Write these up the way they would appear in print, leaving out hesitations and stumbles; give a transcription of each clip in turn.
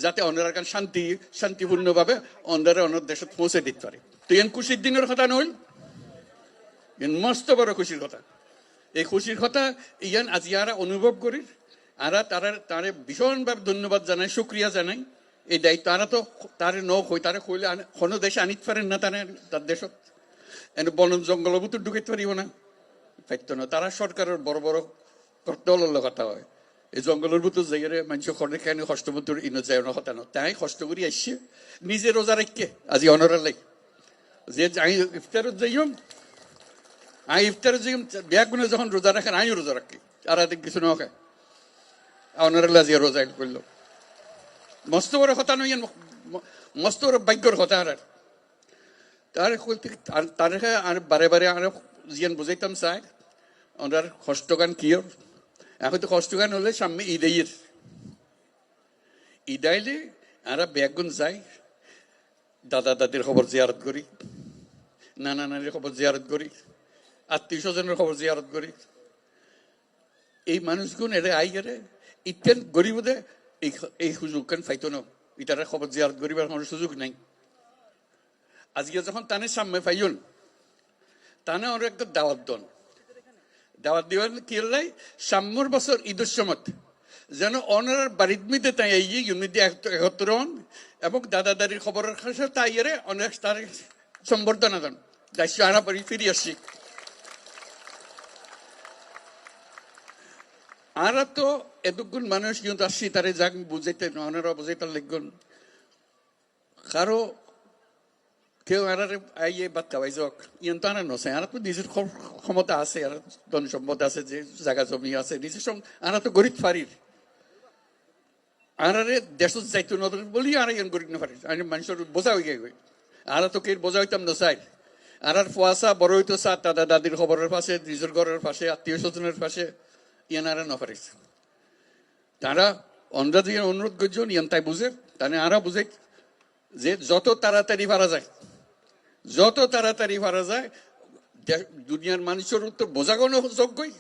যাতে অন্যরা শান্তিপূর্ণভাবে অন্যরা অন্য দেশে পৌঁছে দিতে পারে। তো এন খুশির দিনের কথা নইল, এন মস্ত বড় খুশির কথা। এই খুশির কথা ইয়ান আজি আরা অনুভব করি, আরা তারে ভীষণভাবে ধন্যবাদ জানাই, শুক্রিয়া জানাই। এই দায়িত্ব আরা তো তারে নই, তারে কইলে কোনো দেশে আনিতে পারেন না, তার দেশত এনে বন জঙ্গলের ভিতর ঢুকাইতে পারিব না, পাইতো না। তারা সরকারের বড় বড় দলের কথা হয়, এই জঙ্গলের ভিতর যাইরে মানুষ খরনে খাই কষ্ট ভিতর ইনো যায় না কথা না। তাই কষ্ট করি আসছে নিজে রোজা রেখে আজি অনরার লাই যে ইফতারত যাইম, ইফতারত যাইম ব্যাগুনে যখন রোজা রাখেন আমিও রোজা রাখি, আর কিছু না খায় অনরাল আজি রোজা করলো। মস্ত বড় কথা নই, মস্ত বড় ভাগ্যর কথা। তার আর বারে বারে আর জিয়ান বুঝাইতাম চাই ওনার কষ্টগান কি। এখন তো কষ্টগান হলে সামনে ঈদাইলে আমরা ব্যাগুন যাই, দাদা দাদির খবর জিয়ারত করি, নানা নানির খবর জিয়ারত করি, আত্মীয় স্বজনের খবর জিয়ারত করি। এই মানুষগুন এরে আই গেলে ইতেন গরিবদে এই সুযোগ কেন পাইতো না, ইটার খবর জিয়ারত করিবার কোনো সুযোগ নাই। আজকে যখন তানে সামনে পাইন তানে ওর একটা দাওয়াত দন, দাওয়াত দিবেন কি লাই সাম্যর বছর ঈদের সময় যেন অনার বাড়ির মধ্যে তাই ইউনিটি একত্র হন এবং দাদা দাদির খবরের কাছে তাই এরে অনেক তার সম্বর্ধনা দেন। দায়িত্ব আনা পরি ফিরে আসছি। আর তো এতক্ষণ মানুষ কিন্তু আসছি তারে যাক বুঝাইতে ওনারা বুঝাইতে লিখবেন কারো কেউ আর আইয়ে বাদ খাওয়াই যাক ইন তো আনা নছে। আর তো নিজের ক্ষমতা আছে, আর ধন সম্পদ আছে, যে জায়গা জমি আছে নিজের সঙ্গে আর তো গরিব ফারির আর দেশ যাইতো না বলি আর ইয়ান গরিব না পারি মানুষের বোঝা হয়ে গে। আর তো কে বোঝা হইতাম না চাই, আর ফুয়াশা বড় হইতো চা দাদা দাদির খবরের পাশে, নিজের ঘরের পাশে, আত্মীয় স্বজনের পাশে ইয়ান আর না পারিস। তারা অন্যরা যে অনুরোধ করছেন ইয়ান তাই বুঝে, তাহলে আরা বুঝে যে যত তাড়াতাড়ি পারা যায়, যত তাড়াতাড়ি পারা যায় দুনিয়ার মানুষের উত্তর বোঝাগোনো যোগ্যই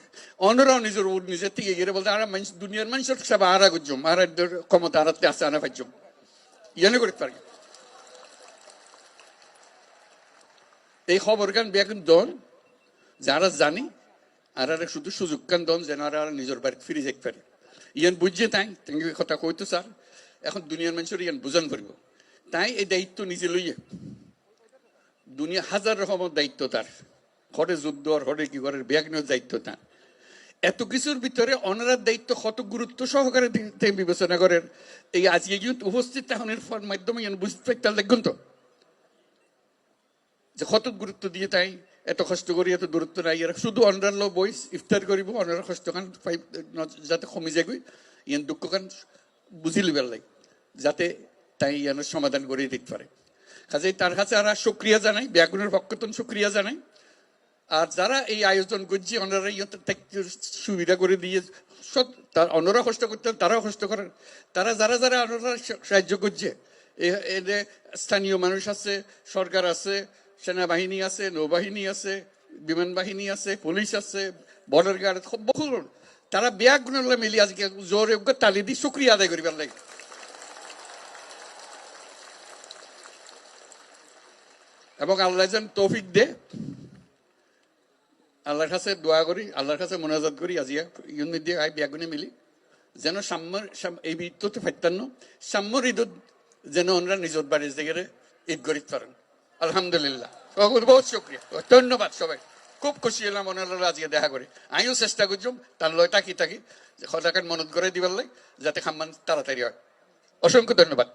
অন্যরাও নিজের থেকে গিয়ে বলতে আর দুনিয়ার মানুষের সব আরা করছম, আর ক্ষমতা আরাতে আছে আনা পাইছম ইয়ানে করতে পারি। এই খবর গান বেগুন দন যারা জানি আর শুধু সুযোগ কান দন যেন আর নিজের বাড়িতে ফিরে যেতে পারে। ইয়ান বুঝছে তাই কথা কইতো স্যার এখন দুনিয়ার মানুষের ইয়ান বুঝান পারব। তাই এই দায়িত্ব নিজে লইয়ে দুনিয়া হাজার রকমের দায়িত্ব তার, হরে যুদ্ধ আর হরে কি করে ব্যাগনের দায়িত্ব তার। এত কিছুর ভিতরে অনারার দায়িত্ব কত গুরুত্ব সহকারে বিবেচনা করেন। এই আজকে কিন্তু উপস্থিত তাহনের মাধ্যমে বুঝতে পারতাম দেখুন তো যে কত গুরুত্ব দিয়ে তাই এত কষ্ট করি, এত দূরত্ব নাই। এরা শুধু অনার লো বই ইফতার করিব, অনার কষ্ট খান যাতে কমে যায় ইয়ান দুঃখ খান বুঝি লিবার লাগে যাতে তাই ইয়ানোর সমাধান করে দিতে পারে। কাজেই তার কাছে আর শুক্রিয়া জানাই, ব্যাগুনের পক্ষতন শুক্রিয়া জানাই। আর যারা এই আয়োজন করছে ওনারা সুবিধা করে দিয়ে অন্যরা কষ্ট করতেন, তারাও কষ্ট করেন। তারা যারা যারা ওনারা সাহায্য করছে, স্থানীয় মানুষ আছে, সরকার আছে, সেনাবাহিনী আছে, নৌবাহিনী আছে, বিমান বাহিনী আছে, পুলিশ আছে, বর্ডার গার্ড, বহু তারা ব্যাগুনের মিলি আজকে জোরে তালি দিয়ে শুক্রিয়া আদায় করিবার লাগে। এবং আল্লাহ যেন তৌফিক দে, আল্লাহর কাছে দোয়া করি, আল্লাহর কাছে মোনাজাত করি আজিয়া ইউনিট দিয়ে ব্যাগুনে মিলি যেন সাম্যর এই ঈদতে ফাইতান্ন সাম্যর ঈদত যেন ওনারা নিজের বাড়ির জায়গায় ঈদ করিতে পারেন। আলহামদুলিল্লাহ, বহুত শুক্রিয়া, ধন্যবাদ সবাই। খুব খুশি হলাম ওনারা আজকে দেখা করে। আমিও চেষ্টা করছিলাম তার লয় তাকি সদাকার মনত করে দিবার লাগে যাতে খাম্মান তাড়াতাড়ি হয়। অসংখ্য ধন্যবাদ।